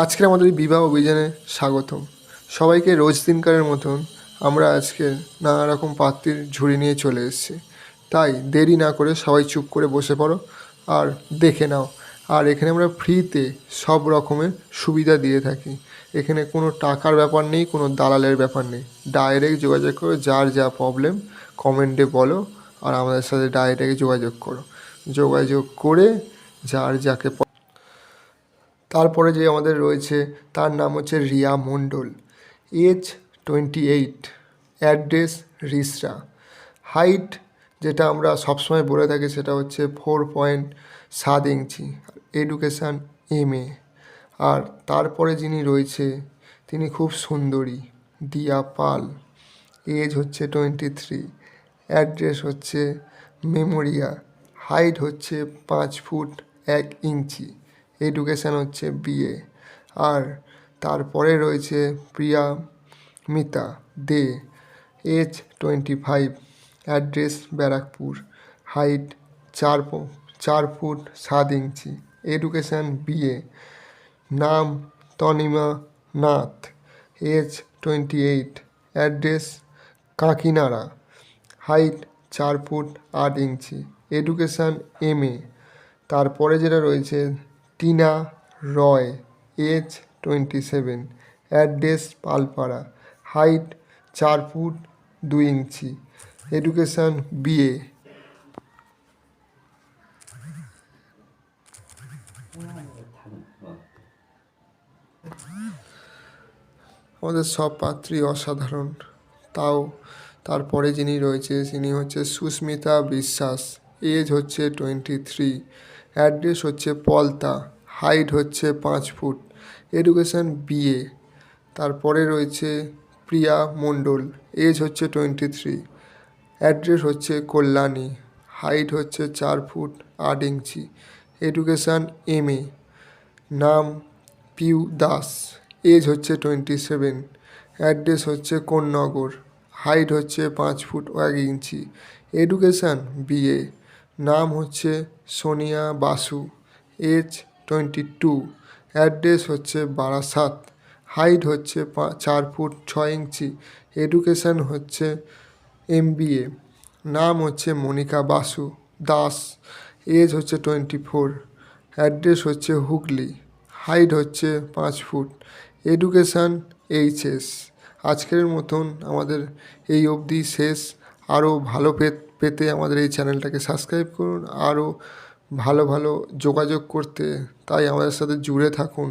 আজকের আমাদের এই বিবাহ অভিযানে স্বাগতম। সবাইকে রোজ দিনকারের মতন আমরা আজকে নানা রকম পাত্রের ঝুড়ি নিয়ে চলে এসেছি। তাই দেরি না করে সবাই চুপ করে বসে পড়ো আর দেখে নাও। আর এখানে আমরা ফ্রিতে সব রকমের সুবিধা দিয়ে থাকি। এখানে কোনো টাকার ব্যাপার নেই, কোনো দালালের ব্যাপার নেই। ডাইরেক্ট যোগাযোগ করো, যার যা প্রবলেম কমেন্টে বলো আর আমাদের সাথে ডাইরেক্ট যোগাযোগ করো। যোগাযোগ করে যার যাকে তারপরে যে আমাদের রয়েছে তার নাম হচ্ছে Riya Mondal, age 28, address Rishra, height যেটা আমরা সবসময় বলে থাকি সেটা হচ্ছে 4.7 ইঞ্চি, এডুকেশান MA। আর তারপরে যিনি রয়েছে তিনি খুব সুন্দরী, দিয়া পাল, এজ হচ্ছে 23, অ্যাড্রেস হচ্ছে মেমোরিয়া, হাইট হচ্ছে 5 ফুট 1 ইঞ্চি, এডুকেশান হচ্ছে BA। আর তারপরে রয়েছে Priya Mita Dey, age 25, address Barrackpore, height 4 foot 7 inch, education BA, নাম তনিমা নাথ, এজ 28, অ্যাড্রেস কাকিনাড়া, height 4 foot 8 inch, education MA। তারপরে যেটা রয়েছে Tina Roy, age 27, address Palpara, height 4 foot 2 inch, education BA। আমাদের সব পাত্রী অসাধারণ। তারপরে যিনি রয়েছে তিনি হচ্ছে সুস্মিতা বিশ্বাস, এজ হচ্ছে 23, অ্যাড্রেস হচ্ছে পলতা, হাইট হচ্ছে 5 ফুট, এডুকেশান BA। তারপরে রয়েছে প্রিয়া মণ্ডল, এজ হচ্ছে 23, অ্যাড্রেস হচ্ছে কল্যাণী, হাইট হচ্ছে 4 ফুট 8 ইঞ্চি, এডুকেশান MA, নাম পিউ দাস, এজ হচ্ছে 27, অ্যাড্রেস হচ্ছে কোন্নগর, হাইট হচ্ছে 5 ফুট 1 ইঞ্চি, এডুকেশান BA, নাম হচ্ছে সোনিয়া বাসু, এজ 22, অ্যাড্রেস হচ্ছে বারাসাত, হাইট হচ্ছে 4 ফুট 6 ইঞ্চি, এডুকেশান হচ্ছে MBA, নাম হচ্ছে মনিকা বাসু দাস, এজ হচ্ছে 24, অ্যাড্রেস হচ্ছে হুগলি, হাইট হচ্ছে 5 ফুট, এডুকেশান HS। আজকের মতন আমাদের এই অবধি শেষ। আরও ভালো পেতে আমাদের এই চ্যানেলটাকে সাবস্ক্রাইব করুন, আরও ভালো ভালো যোগাযোগ করতে তাই আমাদের সাথে জুড়ে থাকুন।